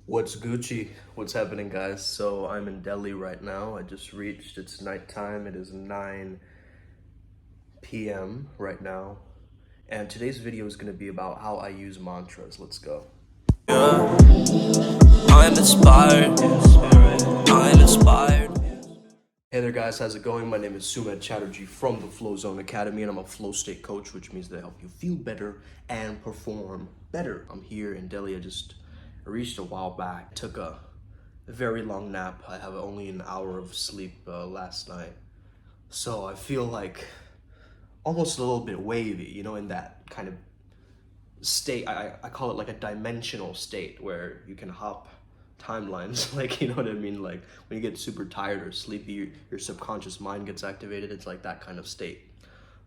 What's Gucci? What's happening, guys? So I'm in Delhi right now. I just reached, it's nighttime. It is 9 p.m. right now. And today's video is going to be about how I use mantras. Let's go. Yeah, I'm inspired. I'm inspired. Hey there, guys. How's it going? My name is Sumedh Chatterjee from the Flow Zone Academy, and I'm a flow state coach, which means that I help you feel better and perform better. I'm here in Delhi. I reached a while back. Took a very long nap. I have only an hour of sleep last night. So I feel like almost a little bit wavy, in that kind of state. I call it like a dimensional state where you can hop timelines. Like, you know what I mean? Like when you get super tired or sleepy, your subconscious mind gets activated. It's like that kind of state.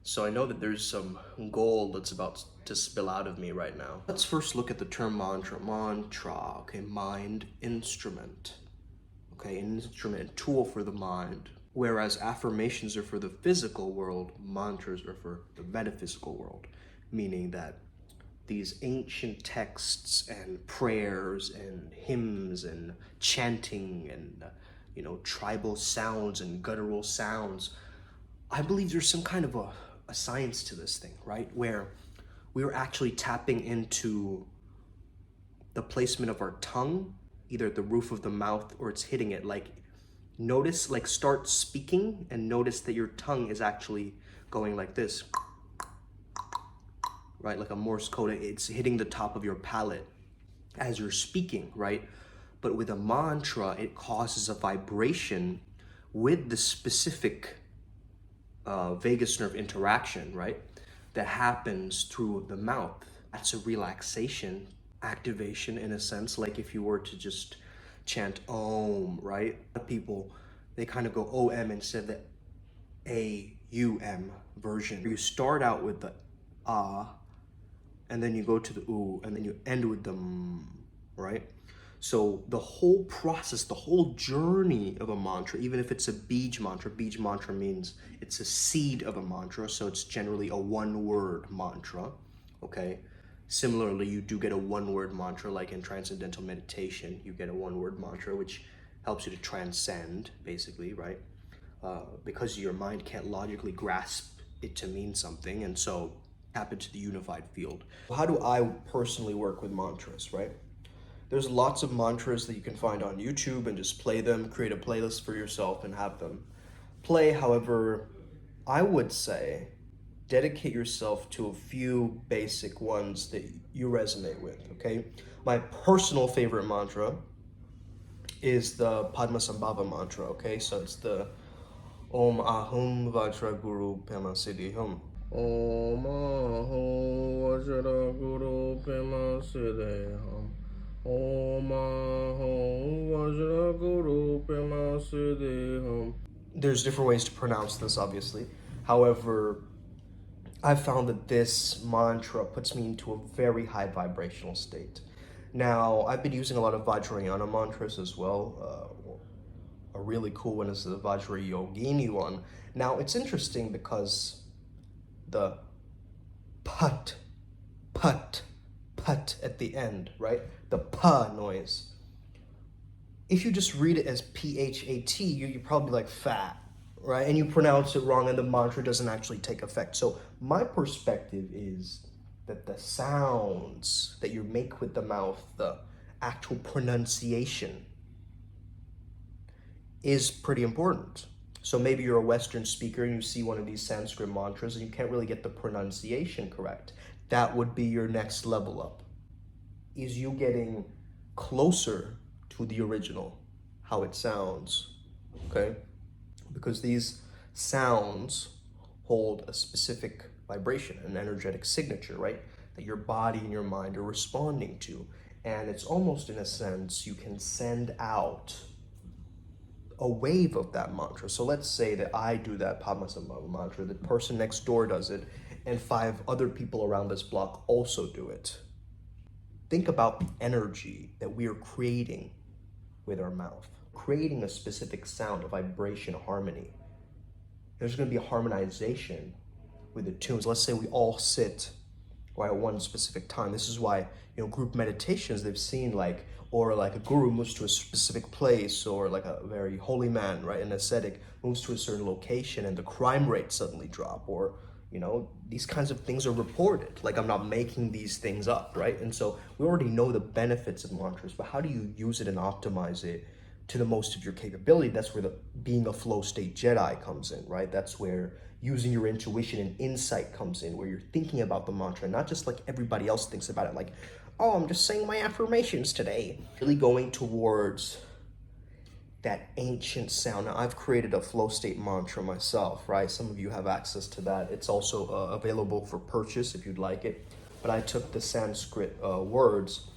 So I know that there's some gold that's about to spill out of me right now. Let's first look at the term mantra. Mantra, okay, mind instrument. Okay, an instrument, a tool for the mind. Whereas affirmations are for the physical world, mantras are for the metaphysical world, meaning that these ancient texts and prayers and hymns and chanting and tribal sounds and guttural sounds, I believe there's some kind of a science to this thing, right? Where we're actually tapping into the placement of our tongue, either at the roof of the mouth or it's hitting it. Like, notice, like, start speaking and notice that your tongue is actually going like this, right? Like a Morse code. It's hitting the top of your palate as you're speaking, right? But with a mantra, it causes a vibration with the specific vagus nerve interaction, right? That happens through the mouth. That's a relaxation activation in a sense, like if you were to just chant Om, right? A lot of people, they kind of go OM instead of the AUM version. You start out with the ah, and then you go to the oo, and then you end with the right? So the whole process, the whole journey of a mantra, even if it's a Bij mantra means it's a seed of a mantra, so it's generally a one-word mantra, okay? Similarly, you do get a one-word mantra, like in transcendental meditation, you get a one-word mantra, which helps you to transcend, basically, right? Because your mind can't logically grasp it to mean something, and so tap into the unified field. How do I personally work with mantras, right? There's lots of mantras that you can find on YouTube and just play them, create a playlist for yourself and have them play. However, I would say dedicate yourself to a few basic ones that you resonate with, okay? My personal favorite mantra is the Padmasambhava mantra, okay? So it's the Om Ahum Vajra Guru Pema Siddhi Hum. Om Ahum Vajra Guru Pema Siddhi Hum. Om Ahum Vajra Guru Pema Siddhi Hum. There's different ways to pronounce this, obviously. However, I found that this mantra puts me into a very high vibrational state. Now, I've been using a lot of Vajrayana mantras as well. A really cool one is the Vajrayogini one. Now, it's interesting because the put, put, put at the end, right? The pa noise. If you just read it as P-H-A-T, you're probably like fat, right? And you pronounce it wrong and the mantra doesn't actually take effect. So my perspective is that the sounds that you make with the mouth, the actual pronunciation, is pretty important. So maybe you're a Western speaker and you see one of these Sanskrit mantras and you can't really get the pronunciation correct. That would be your next level up. Is you getting closer to the original, how it sounds, okay? Because these sounds hold a specific vibration, an energetic signature, right? That your body and your mind are responding to. And it's almost, in a sense, you can send out a wave of that mantra. So let's say that I do that Padmasambhava mantra, the person next door does it, and 5 other people around this block also do it. Think about the energy that we are creating with our mouth, creating a specific sound, a vibration, a harmony. There's going to be a harmonization with the tunes. Let's say we all sit or at one specific time. This is why, group meditations, they've seen like or like a guru moves to a specific place, or like a very holy man, right, an ascetic moves to a certain location and the crime rates suddenly drop, or these kinds of things are reported. Like, I'm not making these things up, right? And so we already know the benefits of mantras, but how do you use it and optimize it to the most of your capability? That's where the being a flow state Jedi comes in, right? That's where using your intuition and insight comes in, where you're thinking about the mantra, not just like everybody else thinks about it, like, oh, I'm just saying my affirmations today. Really going towards that ancient sound. Now, I've created a flow state mantra myself, right? Some of you have access to that. It's also available for purchase if you'd like it. But I took the Sanskrit words,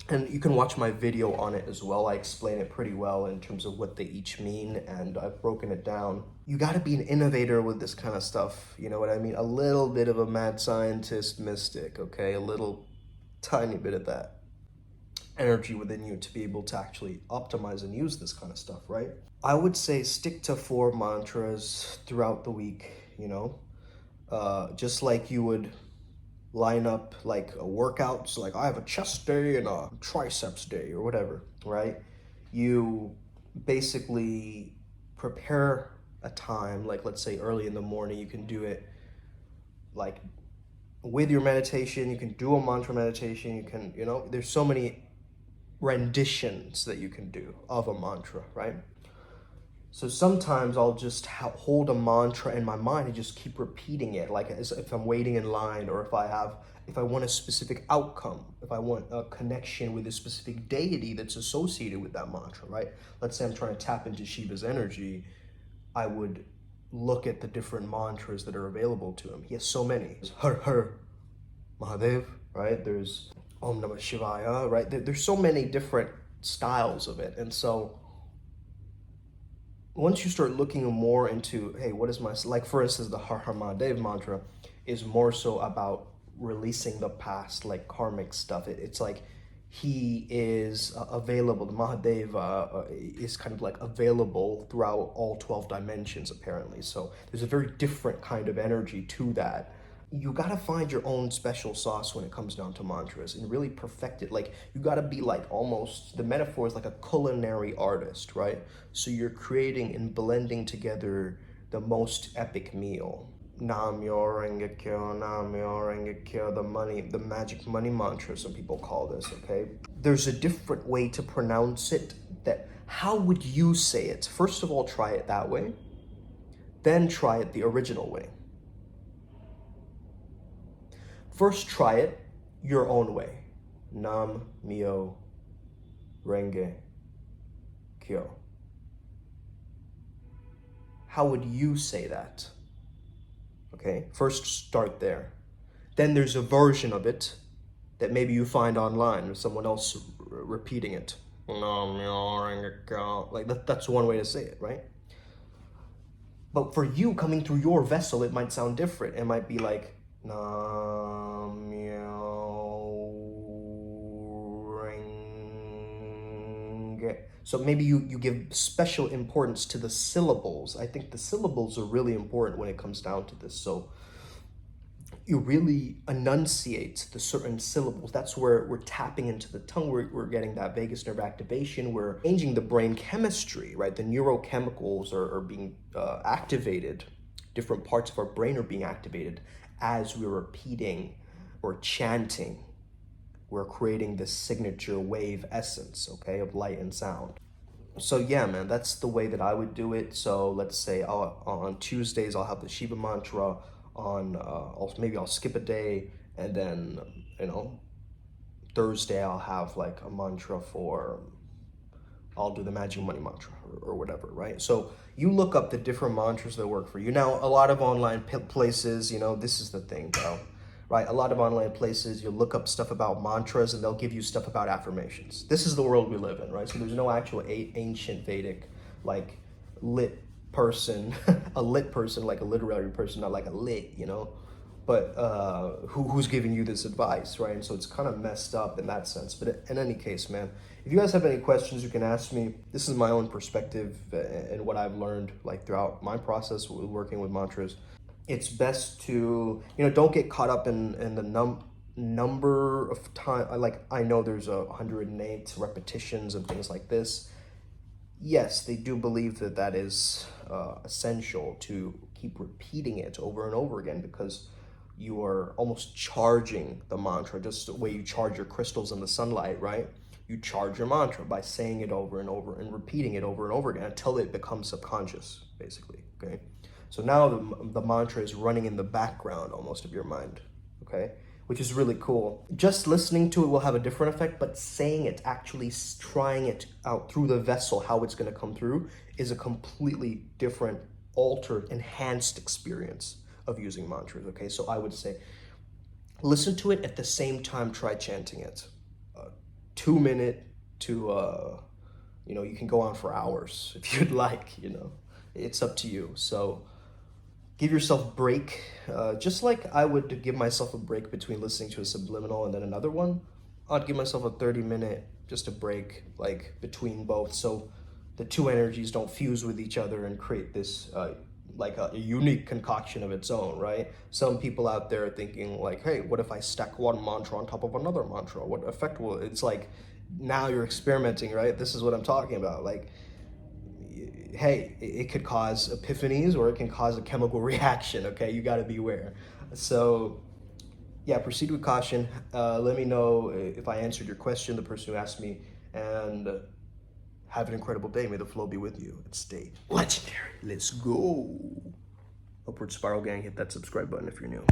and you can watch my video on it as well. I explain it pretty well in terms of what they each mean, and I've broken it down. You got to be an innovator with this kind of stuff, you know what I mean? A little bit of a mad scientist mystic, okay? A little tiny bit of that energy within you to be able to actually optimize and use this kind of stuff, right? I would say stick to 4 mantras throughout the week, just like you would line up like a workout. So like, I have a chest day and a triceps day or whatever, right? You basically prepare a time, like let's say early in the morning. You can do it like with your meditation. You can do a mantra meditation. You can, there's so many renditions that you can do of a mantra, right? So sometimes I'll just hold a mantra in my mind and just keep repeating it, like as if I'm waiting in line, or if I want a specific outcome, if I want a connection with a specific deity that's associated with that mantra, right? Let's say I'm trying to tap into Shiva's energy. I would look at the different mantras that are available to him. He has so many. There's Har Har Mahadev, right? There's Om Namah Shivaya, right? There's so many different styles of it. And so once you start looking more into, hey, what is like for instance, the Har Har Mahadev mantra is more so about releasing the past, like karmic stuff. It's like he is available. The Mahadeva is kind of like available throughout all 12 dimensions, apparently. So there's a very different kind of energy to that. You gotta find your own special sauce when it comes down to mantras and really perfect it. Like, you gotta be like, almost, the metaphor is like a culinary artist, right? So you're creating and blending together the most epic meal. Nam-myo Renge-kyo, Nam-myo Renge-kyo, the magic money mantra, some people call this, okay? There's a different way to pronounce it. How would you say it? First of all, try it that way. Then try it the original way. First, try it your own way. Nam-myo Renge-kyo. How would you say that? Okay, first start there. Then there's a version of it that maybe you find online, or someone else repeating it. Like that's one way to say it, right? But for you, coming through your vessel, it might sound different. It might be like, so maybe you give special importance to the syllables. I think the syllables are really important when it comes down to this. So you really enunciate the certain syllables. That's where we're tapping into the tongue. We're getting that vagus nerve activation. We're changing the brain chemistry, right? The neurochemicals are being activated. Different parts of our brain are being activated as we're repeating or chanting. We're creating this signature wave essence, okay, of light and sound. So yeah, man, that's the way that I would do it. So let's say on Tuesdays, I'll have the Shiva mantra. Maybe I'll skip a day, and then, Thursday I'll have like a mantra I'll do the magic money mantra or whatever, right? So you look up the different mantras that work for you. Now, a lot of online places, this is the thing, bro, right? A lot of online places, you'll look up stuff about mantras and they'll give you stuff about affirmations. This is the world we live in, right? So there's no actual ancient Vedic, like, lit person, a lit person, like a literary person, not like a lit, but who's giving you this advice, right? And so it's kind of messed up in that sense. But in any case, man, if you guys have any questions, you can ask me. This is my own perspective and what I've learned like throughout my process with working with mantras. It's best to, don't get caught up in the number of time, like I know there's 108 repetitions and things like this. Yes, they do believe that that is essential to keep repeating it over and over again, because you are almost charging the mantra, just the way you charge your crystals in the sunlight, right? You charge your mantra by saying it over and over and repeating it over and over again until it becomes subconscious, basically, okay? So now the mantra is running in the background almost of your mind, okay? Which is really cool. Just listening to it will have a different effect, but saying it, actually trying it out through the vessel, how it's gonna come through, is a completely different, altered, enhanced experience of using mantras, okay? So I would say, listen to it at the same time, try chanting it. 2 minute to, you can go on for hours if you'd like, it's up to you. So give yourself a break, just like I would give myself a break between listening to a subliminal and then another one. I'd give myself a 30-minute, just a break, like between both, so the two energies don't fuse with each other and create this like a unique concoction of its own, right? Some people out there are thinking like, hey, what if I stack one mantra on top of another mantra? What effect will, it's like, now you're experimenting, right? This is what I'm talking about. Like, hey, it could cause epiphanies or it can cause a chemical reaction, okay? You gotta beware. So yeah, proceed with caution. Let me know if I answered your question, the person who asked me, and have an incredible day. May the flow be with you and stay legendary. Let's go. Upward Spiral Gang, hit that subscribe button if you're new.